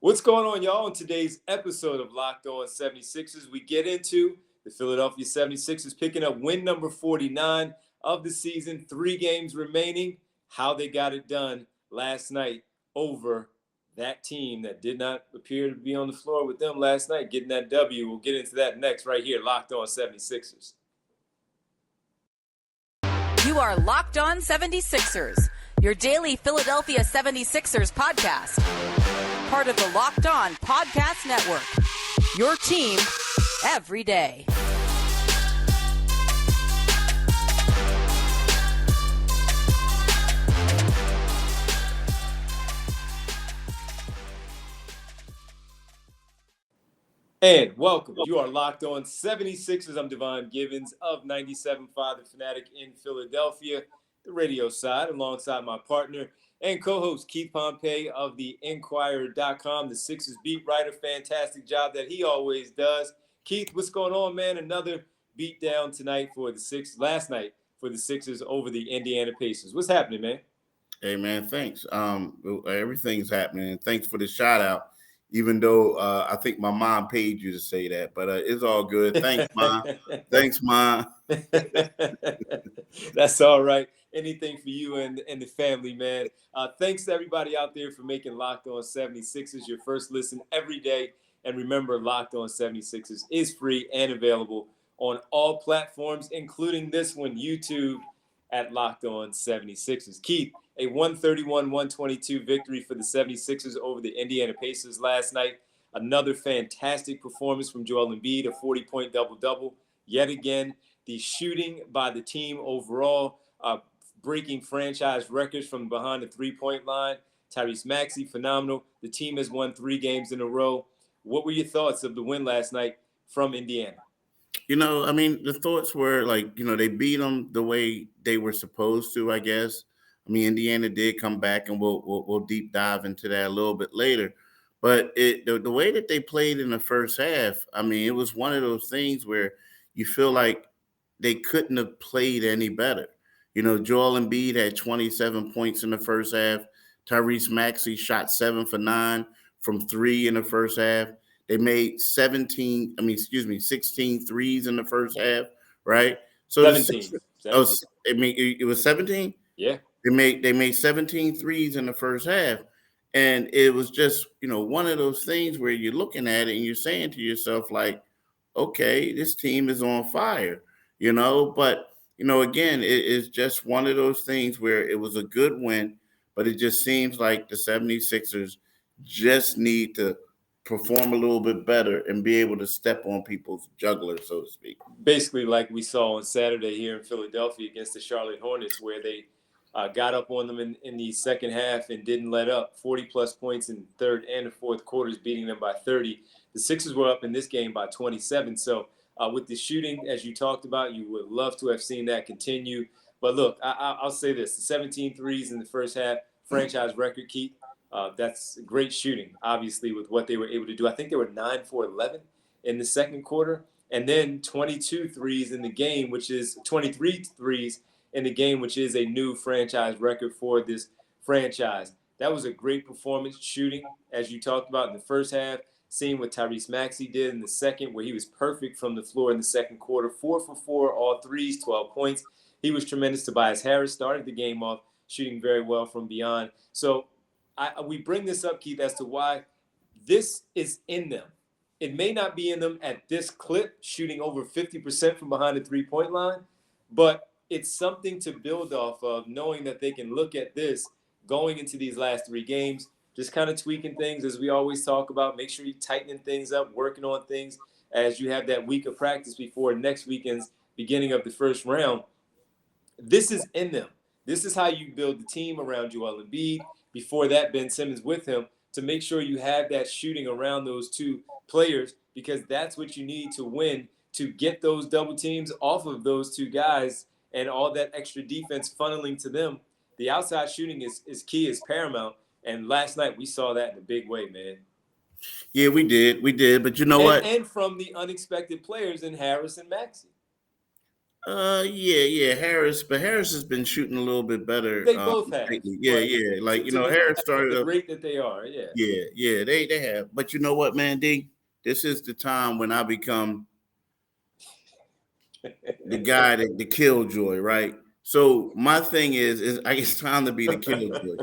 What's going on, y'all? In today's episode of Locked On 76ers, we get into the Philadelphia 76ers picking up win number 49 of the season, 3 games remaining, how they got it done last night over that team that did not appear to be on the floor with them last night, getting that W. We'll get into that next right here, Locked On 76ers. You are Locked On 76ers, your daily Philadelphia 76ers podcast. Part of the Locked On Podcast Network, your team every day. And welcome. You are Locked On 76ers. I'm Devon Givens of 97.5 The Fanatic in Philadelphia, the radio side, alongside my partner and co-host Keith Pompey of the Inquirer.com, the Sixers beat writer. Fantastic job that he always does. Keith, what's going on, man? Another beat down tonight for the Sixers, last night for the Sixers over the Indiana Pacers. What's happening, man? Hey, man, thanks. Everything's happening. Thanks for the shout out. Even though I think my mom paid you to say that, but it's all good. Thanks, Mom. Thanks, Mom. That's all right. Anything for you and the family, man. Thanks to everybody out there for making Locked On 76ers your first listen every day. And remember, Locked On 76ers is free and available on all platforms, including this one, YouTube, at Locked On 76ers. Keith, a 131-122 victory for the 76ers over the Indiana Pacers last night. Another fantastic performance from Joel Embiid, a 40-point double-double. Yet again, the shooting by the team overall, breaking franchise records from behind the three-point line. Tyrese Maxey, phenomenal. The team has won 3 games in a row. What were your thoughts of the win last night from Indiana? The thoughts were they beat them the way they were supposed to, I guess. Indiana did come back, and we'll deep dive into that a little bit later. But the way that they played in the first half, it was one of those things where you feel like they couldn't have played any better. Joel Embiid had 27 points in the first half. Tyrese Maxey shot 7 for 9 from 3 in the first half. They made 16 threes in the first half, right? So 17. It was 17? Yeah. They made 17 threes in the first half. And it was just, one of those things where you're looking at it and you're saying to yourself, like, okay, this team is on fire, but again, it's just one of those things where it was a good win, but it just seems like the 76ers just need to perform a little bit better and be able to step on people's jugglers, so to speak. Basically, like we saw on Saturday here in Philadelphia against the Charlotte Hornets, where they got up on them in the second half and didn't let up. 40-plus points in third and the fourth quarters, beating them by 30. The Sixers were up in this game by 27. So with the shooting, as you talked about, you would love to have seen that continue. But look, I'll say this. The 17 threes in the first half, franchise record, Keith. That's great shooting, obviously, with what they were able to do. I think they were 9 for 11 in the second quarter. And then 22 threes in the game, which is 23 threes in the game, which is a new franchise record for this franchise. That was a great performance shooting, as you talked about in the first half, seeing what Tyrese Maxey did in the second, where he was perfect from the floor in the second quarter, 4 for 4, all threes, 12 points. He was tremendous. Tobias Harris started the game off shooting very well from beyond. So we bring this up, Keith, as to why this is in them. It may not be in them at this clip, shooting over 50% from behind the three-point line, but it's something to build off of, knowing that they can look at this going into these last 3 games, just kind of tweaking things, as we always talk about. Make sure you're tightening things up, working on things as you have that week of practice before next weekend's beginning of the first round. This is in them. This is how you build the team around Joel Embiid. Before that, Ben Simmons with him, to make sure you have that shooting around those 2 players, because that's what you need to win, to get those double teams off of those 2 guys and all that extra defense funneling to them. The outside shooting is key, is paramount. And last night we saw that in a big way, man. Yeah, we did. But you know what? And from the unexpected players in Harris and Maxey. Yeah, Harris, but Harris has been shooting a little bit better They both have, lately. Yeah, but yeah. Like to be Harris at started the up. rate that they are, yeah. Yeah, they have. But you know what, man, D? This is the time when I become the guy that the killjoy, right? So my thing is it's time to be the killjoy.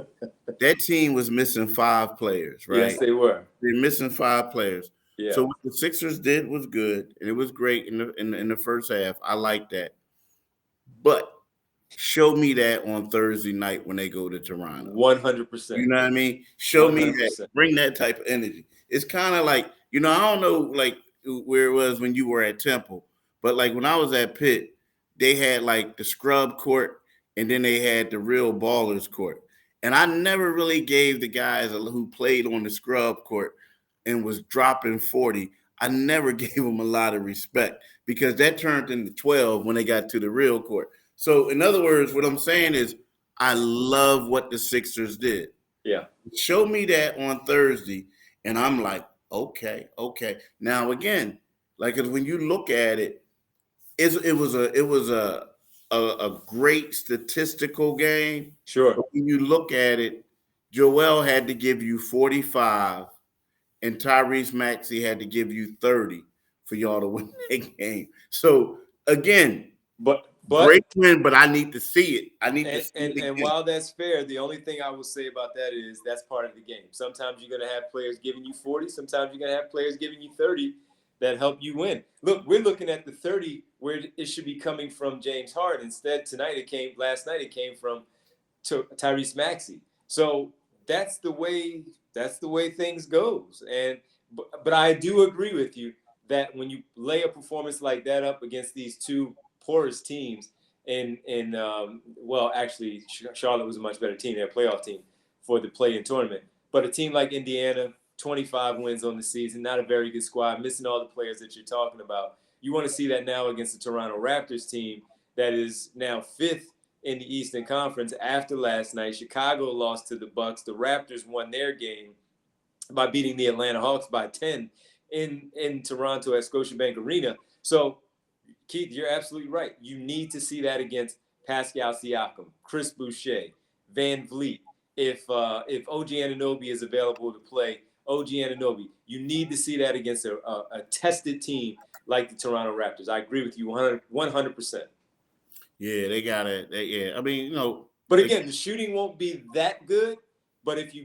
That team was missing 5 players, right? Yes, they were. They're missing 5 players. Yeah. So what the Sixers did was good, and it was great in the first half. I like that. But show me that on Thursday night when they go to Toronto. 100%. You know what I mean? Show me 100%. that. Bring that type of energy. It's kind of like, I don't know like where it was when you were at Temple, but like when I was at Pitt, they had like the scrub court and then they had the real ballers court. And I never really gave the guys who played on the scrub court and was dropping 40, I never gave them a lot of respect because that turned into 12 when they got to the real court. So in other words, what I'm saying is I love what the Sixers did. Yeah. Show me that on Thursday, and I'm like, okay. Now again, like when you look at it, it was a great statistical game. Sure. But when you look at it, Joel had to give you 45, and Tyrese Maxey had to give you 30 for y'all to win that game. So again, but great win, but I need to see it. I need to see it. And while that's fair, the only thing I will say about that is that's part of the game. Sometimes you're going to have players giving you 40. Sometimes you're going to have players giving you 30 that help you win. Look, we're looking at the 30 where it should be coming from James Harden. Instead, last night it came from Tyrese Maxey. So that's the way things goes. But I do agree with you that when you lay a performance like that up against these two poorest teams, actually Charlotte was a much better team. They're a playoff team for the play-in tournament. But a team like Indiana, 25 wins on the season, not a very good squad, missing all the players that you're talking about. You want to see that now against the Toronto Raptors team that is now 5th in the Eastern Conference after last night. Chicago lost to the Bucks. The Raptors won their game by beating the Atlanta Hawks by 10 in Toronto at Scotiabank Arena. So, Keith, you're absolutely right. You need to see that against Pascal Siakam, Chris Boucher, Van Vliet. If OG Anunoby is available to play, OG Anunoby, you need to see that against a tested team like the Toronto Raptors. I agree with you 100%. Yeah, they got it. Yeah, I mean, But again, the shooting won't be that good. But if you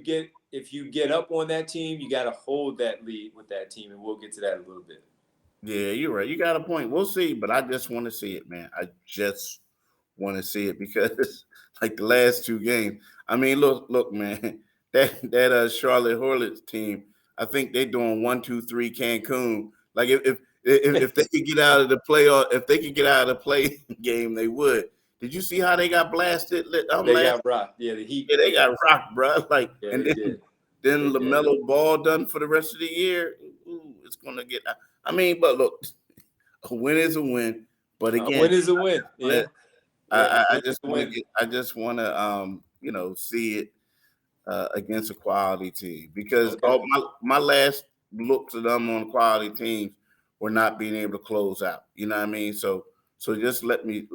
get up on that team, you got to hold that lead with that team, and we'll get to that a little bit. Yeah, you're right. You got a point. We'll see, but I just want to see it, man. I just want to see it because, like the last 2 games. I mean, look, man. That Charlotte Hornets team. I think they're doing 1, 2, 3 Cancun. Like if they could get out of the playoff, if they could get out of the play game, they would. Did you see how they got blasted? They got rocked. Yeah, the Heat. Yeah, they got rocked, bro. Like, yeah, and then they LaMelo Ball done for the rest of the year. Ooh, it's gonna get. I mean, but look, a win is a win. But again, a win is a win. Yeah. I just want to see it against a quality team because all my last looks at them on quality teams were not being able to close out. You know what I mean? So just let me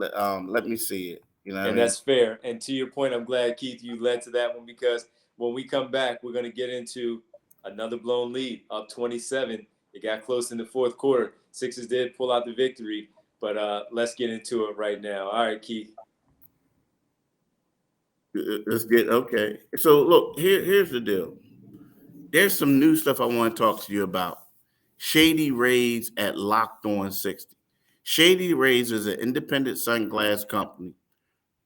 see it. You know what I mean? That's fair. And to your point, I'm glad, Keith, you led to that one because when we come back, we're going to get into another blown lead, up 27. It got close in the fourth quarter. Sixers did pull out the victory, but let's get into it right now. All right, Keith. Let's get okay. So look, here's the deal. There's some new stuff I want to talk to you about. Shady Rays at Locked On 60. Shady Rays is an independent sunglass company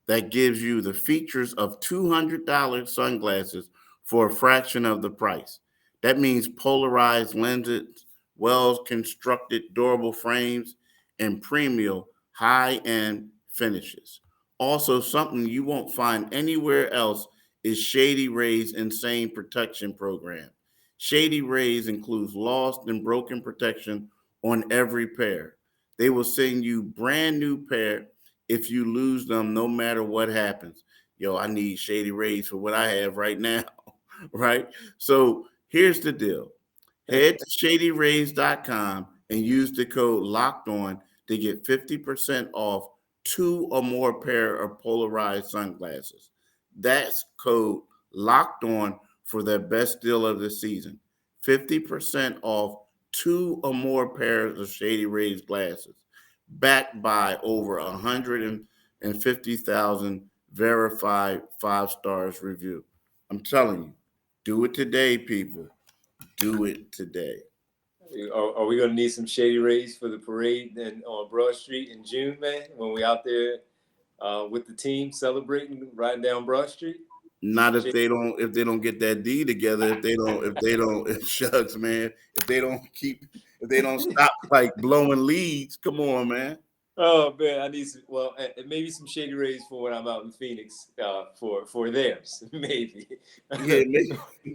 that gives you the features of $200 sunglasses for a fraction of the price. That means polarized lenses, well-constructed durable frames, and premium high-end finishes. Also, something you won't find anywhere else is Shady Rays' Insane Protection Program. Shady Rays includes lost and broken protection on every pair. They will send you brand new pair if you lose them, no matter what happens. Yo, I need Shady Rays for what I have right now, right? So here's the deal. Head to shadyrays.com and use the code LOCKEDON to get 50% off 2 or more pair of polarized sunglasses. That's code locked on for their best deal of the season. 50% off 2 or more pairs of Shady Rays glasses, backed by over 150,000 verified 5 stars review. I'm telling you, do it today, people. Do it today. Are we going to need some Shady Rays for the parade and on Broad Street in June, man? When we out there with the team celebrating, riding down Broad Street? Not if they don't get that D together, if shucks, man, if they don't stop like blowing leads, come on, man. Oh man, I need some. Well, maybe some Shady Rays for when I'm out in Phoenix for theirs, maybe. Yeah,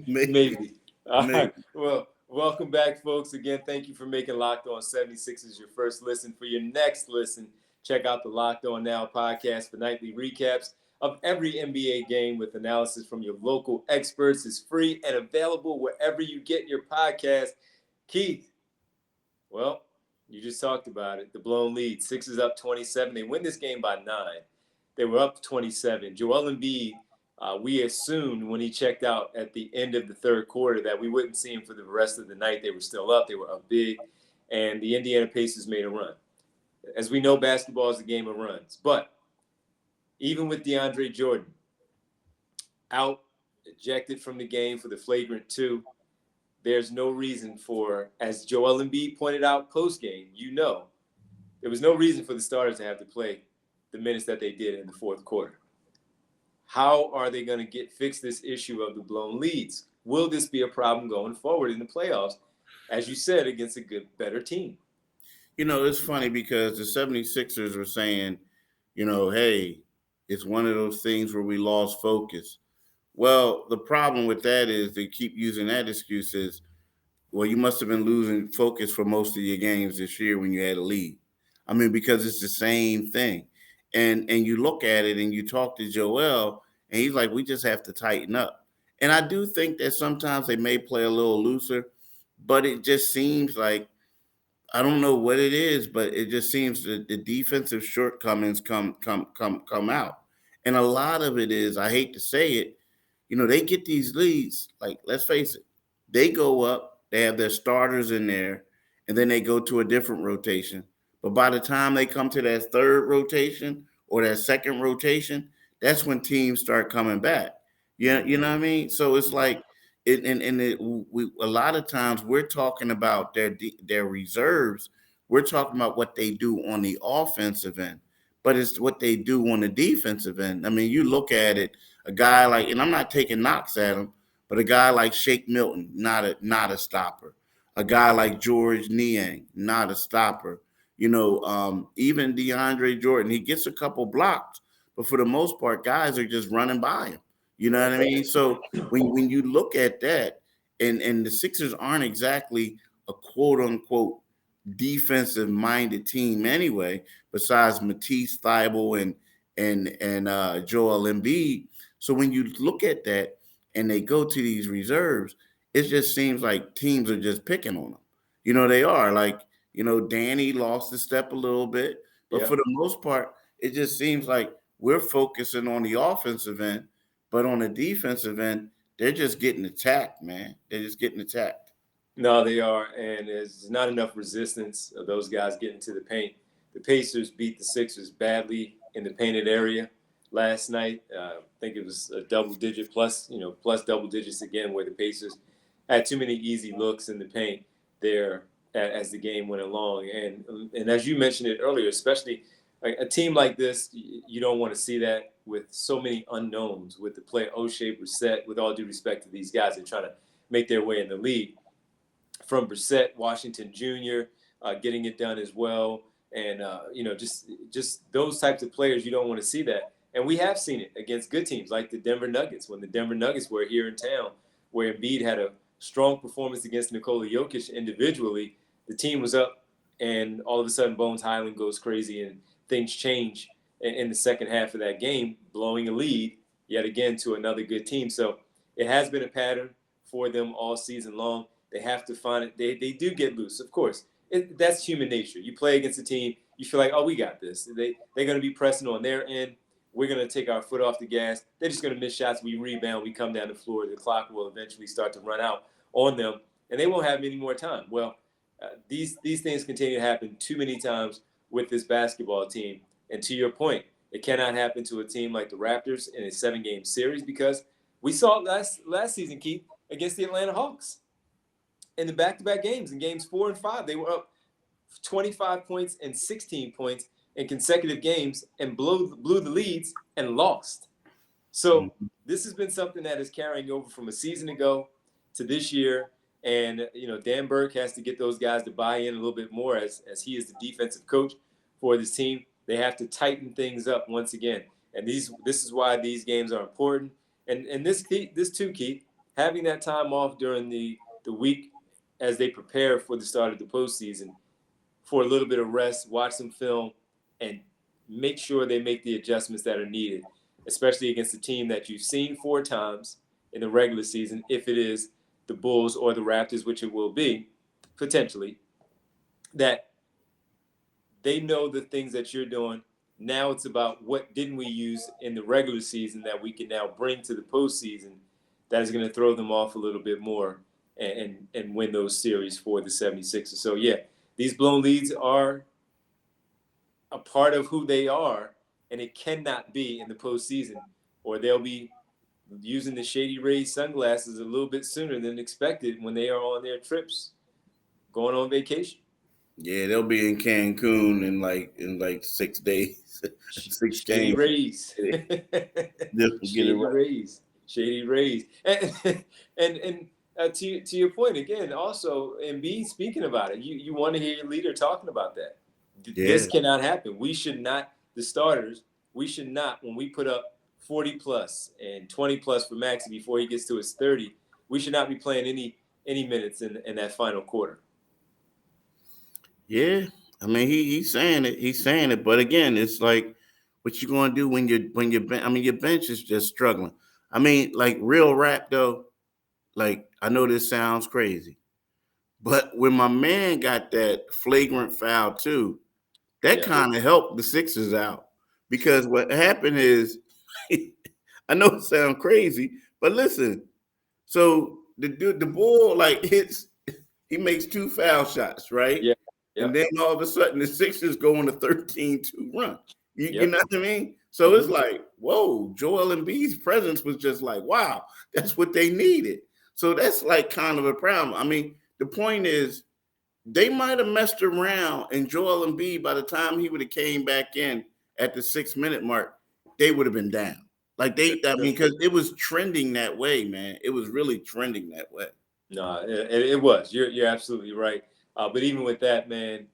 Maybe. All maybe. right. Well, welcome back, folks. Again, thank you for making Locked On 76ers your first listen. For your next listen, check out the Locked On Now podcast for nightly recaps of every NBA game with analysis from your local experts. It's free and available wherever you get your podcast. Keith, well, you just talked about it. The blown lead. Sixers up 27. They win this game by 9. They were up 27. Joel Embiid, we assumed when he checked out at the end of the third quarter that we wouldn't see him for the rest of the night. They were still up. They were up big. And the Indiana Pacers made a run. As we know, basketball is a game of runs. But even with DeAndre Jordan out, ejected from the game for the flagrant 2, there's no reason for, as Joel Embiid pointed out post-game, there was no reason for the starters to have to play the minutes that they did in the fourth quarter. How are they going to fix this issue of the blown leads? Will this be a problem going forward in the playoffs, as you said, against a better team? It's funny because the 76ers were saying, hey, it's one of those things where we lost focus. Well, the problem with that is they keep using that excuse is, well, you must have been losing focus for most of your games this year when you had a lead. I mean, because it's the same thing. And you look at it and you talk to Joel, and he's like, we just have to tighten up. And I do think that sometimes they may play a little looser, but it just seems like, I don't know what it is, but it just seems that the defensive shortcomings come out. And a lot of it is, I hate to say it, they get these leads, like, let's face it, they go up, they have their starters in there, and then they go to a different rotation. But by the time they come to that third rotation or that second rotation, that's when teams start coming back. Yeah, you know what I mean? So it's like, a lot of times we're talking about their reserves. We're talking about what they do on the offensive end, but it's what they do on the defensive end. I mean, you look at it, a guy like, and I'm not taking knocks at him, but a guy like Shake Milton, not a stopper. A guy like George Niang, not a stopper. Even DeAndre Jordan, he gets a couple blocks, but for the most part, guys are just running by him. You know what I mean? So when you look at that, and the Sixers aren't exactly a quote unquote defensive minded team anyway, besides Matisse, Thybulle, and Joel Embiid. So when you look at that and they go to these reserves, it just seems like teams are just picking on them. They are like, Danny lost a step a little bit, but for the most part, it just seems like we're focusing on the offensive end, but on the defensive end, they're just getting attacked, man. They're just getting attacked. No, they are, and there's not enough resistance of those guys getting to the paint. The Pacers beat the Sixers badly in the painted area last night. I think it was a double-digit plus double digits again, where the Pacers had too many easy looks in the paint there as the game went along. And as you mentioned it earlier, especially a team like this, you don't want to see that with so many unknowns, with the play O'Shea, Brissett. With all due respect to these guys, they're trying to make their way in the league. From Brissett, Washington Jr., getting it done as well. And, just those types of players, you don't want to see that. And we have seen it against good teams like the Denver Nuggets, when the Denver Nuggets were here in town, where Embiid had a strong performance against Nikola Jokic individually. The team was up, and all of a sudden Bones Highland goes crazy, and things change in the second half of that game, blowing a lead yet again to another good team. So it has been a pattern for them all season long. They have to find it. They do get loose, of course. That's human nature. You play against a team, you feel like, oh, we got this. They're going to be pressing on their end. We're going to take our foot off the gas. They're just going to miss shots. We rebound. We come down the floor. The clock will eventually start to run out on them, and they won't have any more time. Well, these things continue to happen too many times with this basketball team. And to your point, it cannot happen to a team like the Raptors in a 7-game series, because we saw it last season, Keith, against the Atlanta Hawks. In the back-to-back games, in games 4 and 5, they were up 25 points and 16 points in consecutive games and blew the leads and lost. So this has been something that is carrying over from a season ago to this year. And, Dan Burke has to get those guys to buy in a little bit more as he is the defensive coach for this team. They have to tighten things up once again. And this is why these games are important. And this too, Keith, having that time off during the week as they prepare for the start of the postseason, for a little bit of rest, watch some film, and make sure they make the adjustments that are needed, especially against a team that you've seen 4 times in the regular season, if it is the Bulls or the Raptors, which it will be, potentially, that they know the things that you're doing. Now it's about what didn't we use in the regular season that we can now bring to the postseason that is going to throw them off a little bit more and win those series for the 76ers. So, yeah, these blown leads are a part of who they are, and it cannot be in the postseason, or they'll be using the Shady Rays sunglasses a little bit sooner than expected when they are on their trips, going on vacation. Yeah, they'll be in Cancun in like 6 days, 6 Shady games. Rays. Shady Rays. Shady Rays. And to your point again, also, Embiid speaking about it, you want to hear your leader talking about that. Yeah. This cannot happen. We should not, the starters, when we put up 40 plus and 20 plus for Maxey before he gets to his 30, we should not be playing any minutes in that final quarter. Yeah, I mean he's saying it. He's saying it, but again, it's like, what you gonna do when your bench is just struggling. I mean, like, real rap though. Like, I know this sounds crazy, but when my man got that flagrant foul too, that kind of helped the Sixers out, because what happened is, I know it sounds crazy, but listen. So the Bull hits, he makes 2 foul shots, right? Yeah. And then all of a sudden the Sixers go on a 13-2 run. You know what I mean? So it's like, whoa, Joel Embiid's presence was just like, wow, that's what they needed. So that's like kind of a problem. I mean, the point is, they might have messed around, and Joel Embiid, by the time he would have came back in at the 6-minute mark, they would have been down. Because it was trending that way, man. It was really trending that way. No, it was. You're absolutely right. But even with that, man,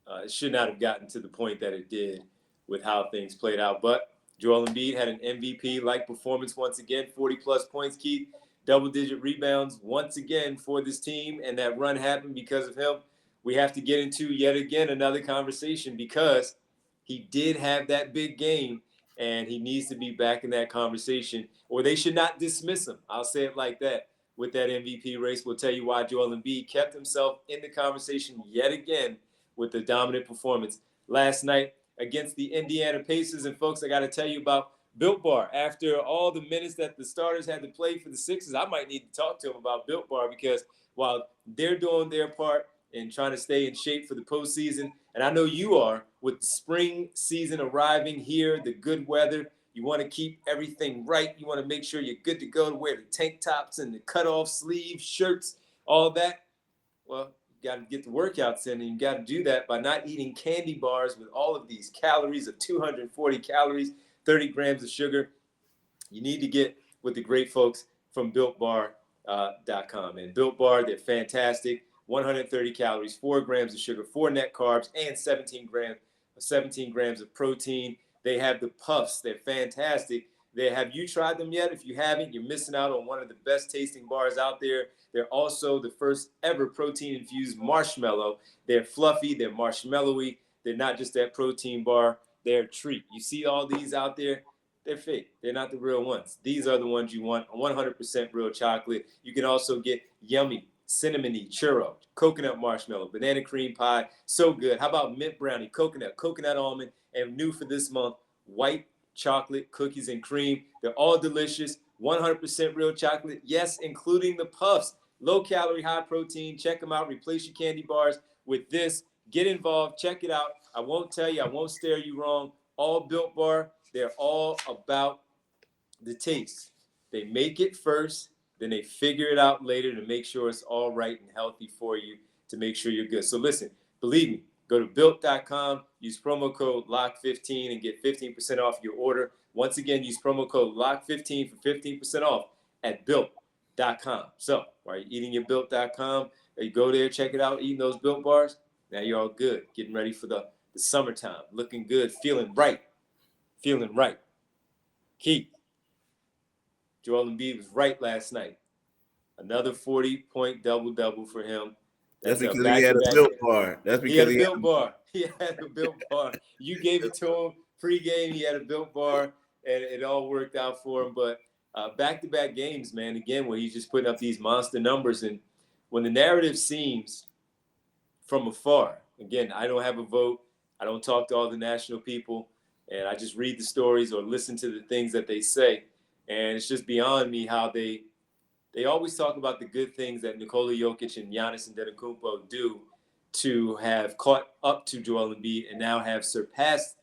it should not have gotten to the point that it did with how things played out. But Joel Embiid had an MVP-like performance once again, 40-plus points, Keith, double-digit rebounds once again for this team, and that run happened because of him. We have to get into, yet again, another conversation, because he did have that big game, and he needs to be back in that conversation, or they should not dismiss him. I'll say it like that. With that MVP race, we'll tell you why Joel Embiid kept himself in the conversation yet again with the dominant performance last night against the Indiana Pacers. And folks, I got to tell you about Built Bar. After all the minutes that the starters had to play for the Sixers, I might need to talk to them about Built Bar, because while they're doing their part and trying to stay in shape for the postseason, and I know you are, with the spring season arriving here, the good weather, you want to keep everything right. You want to make sure you're good to go to wear the tank tops and the cutoff sleeve shirts, all that. Well, you got to get the workouts in, and you got to do that by not eating candy bars with all of these calories of 240 calories, 30 grams of sugar. You need to get with the great folks from BuiltBar.com. And Built Bar, they're fantastic. 130 calories, 4 grams of sugar, 4 net carbs, and 17 grams of protein. They have the puffs. They're fantastic. Have you tried them yet? If you haven't, you're missing out on one of the best tasting bars out there. They're also the first ever protein-infused marshmallow. They're fluffy. They're marshmallowy. They're not just that protein bar. They're a treat. You see all these out there? They're fake. They're not the real ones. These are the ones you want, 100% real chocolate. You can also get yummy cinnamony churro, coconut marshmallow, banana cream pie. So good. How about mint brownie, coconut almond, and new for this month, white chocolate cookies and cream. They're all delicious. 100% real chocolate. Yes, including the puffs. Low calorie, high protein. Check them out. Replace your candy bars with this. Get involved. Check it out. I won't tell you. I won't stare you wrong. All Built Bar. They're all about the taste. They make it first, then they figure it out later to make sure it's all right and healthy for you to make sure you're good. So listen, believe me, go to built.com, use promo code LOCK15 and get 15% off your order. Once again, use promo code LOCK15 for 15% off at built.com. So while you're eating your built.com, you go there, check it out, eating those Built Bars. Now you're all good, getting ready for the summertime, looking good, feeling right. Keith, Joel Embiid was right last night. Another 40-point double-double for him. That's because he had a Built Bar. He had a Built Bar. You gave it to him pregame. He had a Built Bar, and it all worked out for him. But back-to-back games, man, again, where he's just putting up these monster numbers. And when the narrative seems from afar, again, I don't have a vote. I don't talk to all the national people, and I just read the stories or listen to the things that they say. And it's just beyond me how they always talk about the good things that Nikola Jokic and Giannis Antetokounmpo do to have caught up to Joel Embiid and now have surpassed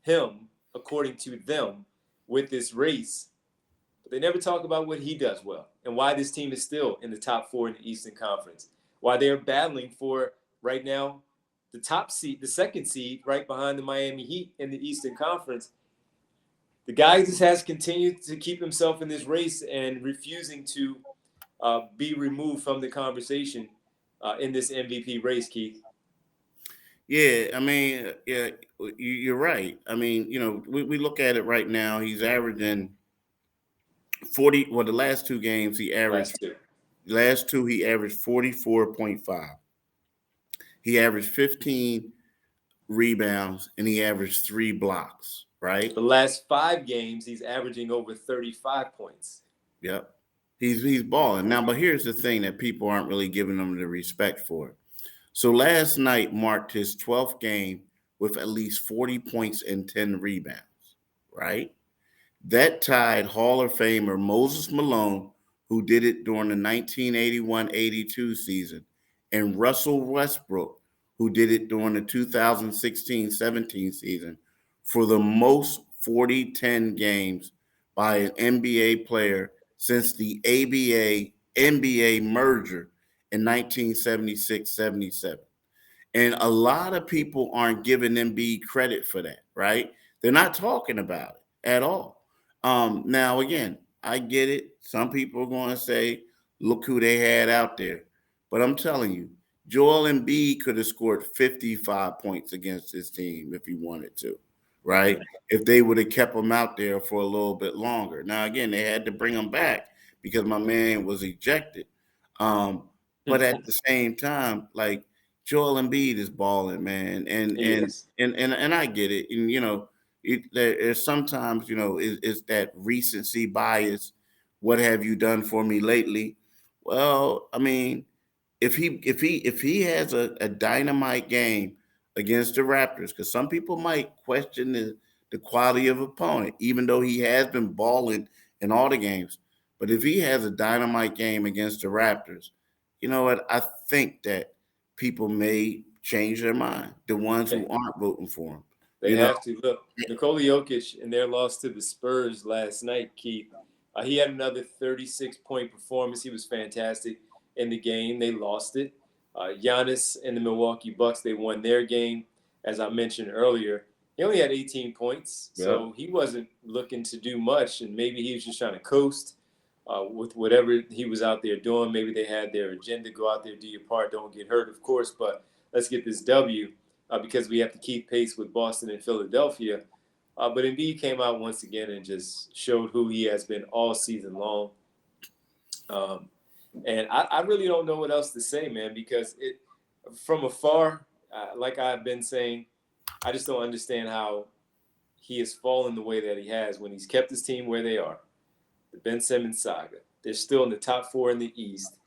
him, according to them, with this race. But they never talk about what he does well and why this team is still in the top 4 in the Eastern Conference, why they're battling for, right now, the top seed, the second seed, right behind the Miami Heat in the Eastern Conference. The guy just has continued to keep himself in this race and refusing to be removed from the conversation in this MVP race, Keith. Yeah, I mean, yeah, you're right. I mean, we look at it right now. He's averaging 40. Well, the last 2 games he averaged. Last two he averaged 44.5. He averaged 15 rebounds and he averaged 3 blocks. Right. The last 5 games, he's averaging over 35 points. Yep. He's balling. Now, but here's the thing that people aren't really giving him the respect for. So last night marked his 12th game with at least 40 points and 10 rebounds, right? That tied Hall of Famer Moses Malone, who did it during the 1981-82 season, and Russell Westbrook, who did it during the 2016-17 season, for the most 40-10 games by an NBA player since the ABA-NBA merger in 1976-77. And a lot of people aren't giving Embiid credit for that, right? They're not talking about it at all. Now, again, I get it. Some people are going to say, look who they had out there. But I'm telling you, Joel Embiid could have scored 55 points against his team if he wanted to. Right? If they would have kept him out there for a little bit longer. Now, again, they had to bring him back because my man was ejected. But at the same time, like, Joel Embiid is balling, man. And I get it. And, there's sometimes, it's that recency bias. What have you done for me lately? Well, I mean, if he has a dynamite game against the Raptors, because some people might question the quality of opponent, even though he has been balling in all the games. But if he has a dynamite game against the Raptors, you know what? I think that people may change their mind, the ones who aren't voting for him. They have to. Look, Nikola Jokic in their loss to the Spurs last night, Keith, he had another 36-point performance. He was fantastic in the game. They lost it. Giannis and the Milwaukee Bucks, they won their game. As I mentioned earlier, he only had 18 points, so he wasn't looking to do much, and maybe he was just trying to coast with whatever he was out there doing. Maybe they had their agenda, go out there, do your part, don't get hurt, of course, but let's get this W because we have to keep pace with Boston and Philadelphia. But Embiid came out once again and just showed who he has been all season long. And I really don't know what else to say, man, because from afar, like I've been saying, I just don't understand how he has fallen the way that he has when he's kept his team where they are. The Ben Simmons saga. They're still in the top 4 in the East.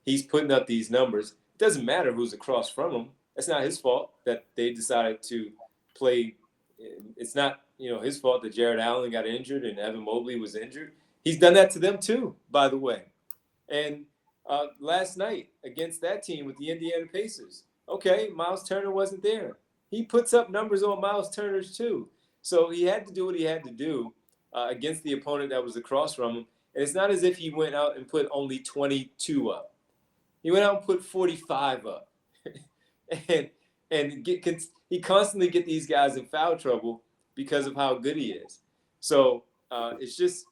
he's putting up these numbers. It doesn't matter who's across from him. That's not his fault that they decided to play. It's not, his fault that Jared Allen got injured and Evan Mobley was injured. He's done that to them too, by the way. And last night against that team with the Indiana Pacers, okay, Miles Turner wasn't there. He puts up numbers on Miles Turner's too. So he had to do what he had to do against the opponent that was across from him. And it's not as if he went out and put only 22 up. He went out and put 45 up. and he constantly get these guys in foul trouble because of how good he is. So it's just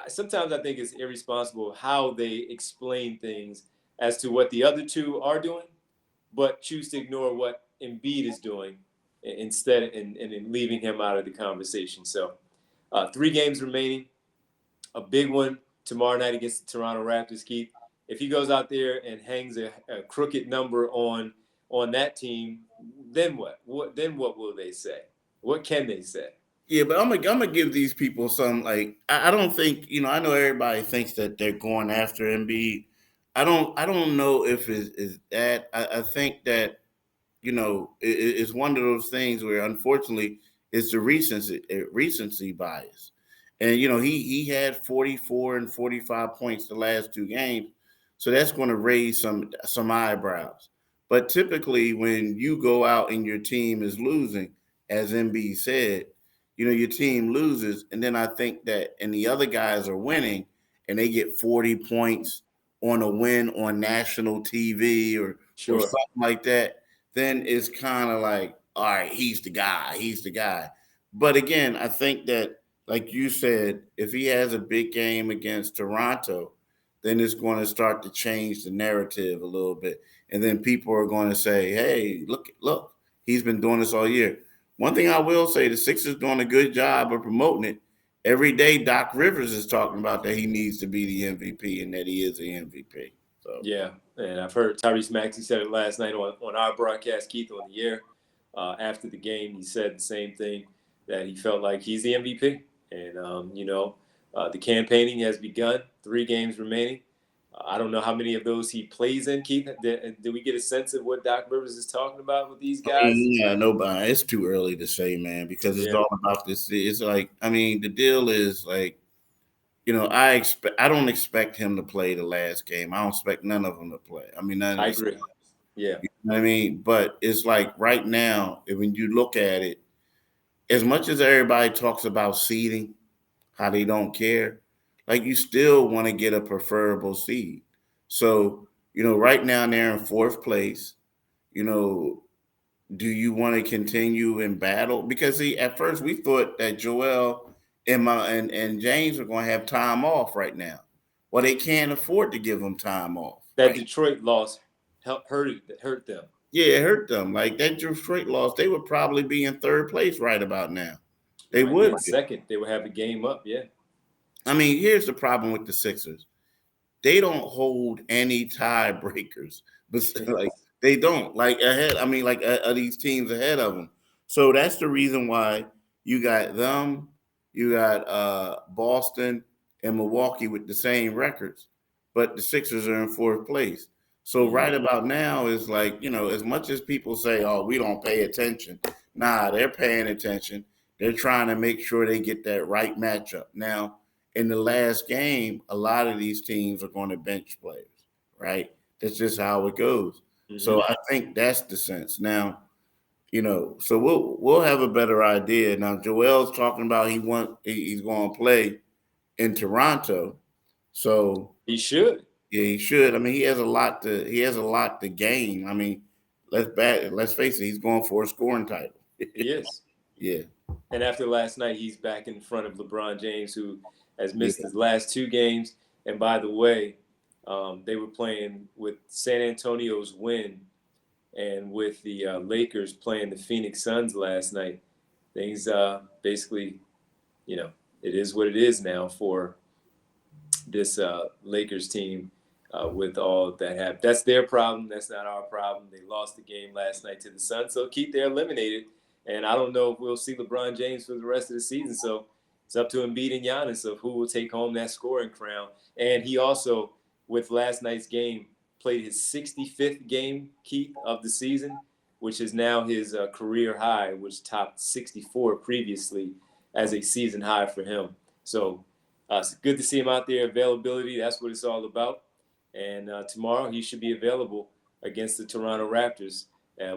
sometimes I think it's irresponsible how they explain things as to what the other two are doing, but choose to ignore what Embiid is doing instead and leaving him out of the conversation. So 3 games remaining, a big one tomorrow night against the Toronto Raptors, Keith. If he goes out there and hangs a crooked number on that team, then what? Then what will they say? What can they say? Yeah, but I'm gonna give these people some, like, I don't think, I know everybody thinks that they're going after Embiid. I don't know if it's that. I think that, it's one of those things where unfortunately it's the recency bias. And he had 44 and 45 points the last 2 games. So that's going to raise some eyebrows. But typically when you go out and your team is losing, as MB said, your team loses, and then I think that and the other guys are winning and they get 40 points on a win on national TV or something like that, then it's kind of like, all right, he's the guy. But again, I think that, like you said, if he has a big game against Toronto, then it's going to start to change the narrative a little bit. And then people are going to say, hey, look, he's been doing this all year. One thing I will say, the Sixers doing a good job of promoting it. Every day, Doc Rivers is talking about that he needs to be the MVP and that he is the MVP. So yeah, and I've heard Tyrese Maxey said it last night on our broadcast, Keith, on the air. After the game, he said the same thing, that he felt like he's the MVP. And, the campaigning has begun, 3 games remaining. I don't know how many of those he plays in, Keith. Do we get a sense of what Doc Rivers is talking about with these guys? Yeah, nobody. It's too early to say, man, because it's all about this. It's like, the deal is like, I don't expect him to play the last game. I don't expect none of them to play. I agree. Yeah. You know what I mean? But it's like right now, when you look at it, as much as everybody talks about seeding, how they don't care, like you still want to get a preferable seed. So, right now they're in 4th place. Do you want to continue in battle? Because at first we thought that Joel and James were going to have time off right now. Well, they can't afford to give them time off. That Detroit loss hurt them. Yeah, it hurt them. Like that Detroit loss, they would probably be in 3rd place right about now. They would be. Second. They would have a game up, yeah. Here's the problem with the Sixers. They don't hold any tiebreakers, but like they don't ahead. These teams ahead of them. So that's the reason why you got them, you got Boston and Milwaukee with the same records, but the Sixers are in 4th place. So right about now is like, as much as people say, oh, we don't pay attention. Nah, they're paying attention. They're trying to make sure they get that right matchup. Now, in the last game, a lot of these teams are going to bench players, right? That's just how it goes. Mm-hmm. So I think that's the sense. Now, so we'll have a better idea. Now, Joel's talking about he's going to play in Toronto. So he should. Yeah, he should. He has a lot to gain. Let's face it, he's going for a scoring title. He is. Yeah. And after last night, he's back in front of LeBron James, who has missed his last 2 games. And by the way, they were playing with San Antonio's win and with the Lakers playing the Phoenix Suns last night. Things basically, it is what it is now for this Lakers team with all that happened. That's their problem. That's not our problem. They lost the game last night to the Suns. So they're eliminated. And I don't know if we'll see LeBron James for the rest of the season. So it's up to Embiid and Giannis of who will take home that scoring crown. And he also, with last night's game, played his 65th game, Keith, of the season, which is now his career high, which topped 64 previously as a season high for him. So it's good to see him out there. Availability, that's what it's all about. And tomorrow he should be available against the Toronto Raptors,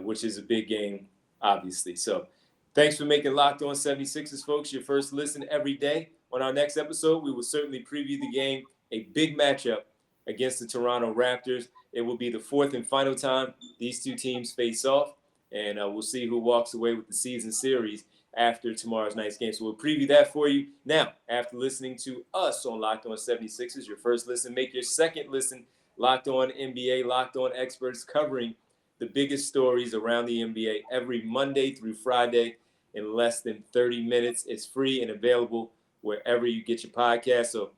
which is a big game, obviously. So thanks for making Locked On 76ers, folks, your first listen every day. On our next episode, we will certainly preview the game, a big matchup against the Toronto Raptors. It will be the fourth and final time these two teams face off, and we'll see who walks away with the season series after tomorrow's night's game. So we'll preview that for you. Now, after listening to us on Locked On 76ers, your first listen, make your second listen Locked On NBA, Locked On Experts, covering the biggest stories around the NBA every Monday through Friday in less than 30 minutes. It's free and available wherever you get your podcast. So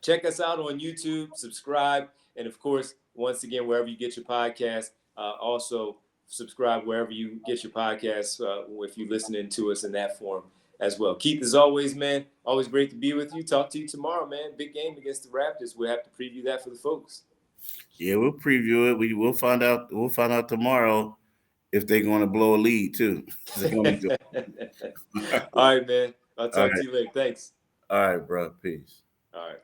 check us out on YouTube, subscribe, and of course, once again, wherever you get your podcast, also subscribe wherever you get your podcasts if you're listening to us in that form as well. Keith, as always, man, always great to be with you. Talk to you tomorrow, man. Big game against the Raptors. We'll have to preview that for the folks. Yeah, we'll preview it. We'll find out. We'll find out tomorrow if they're going to blow a lead too. All right, man. I'll talk to you later. Thanks. All right, bro. Peace. All right.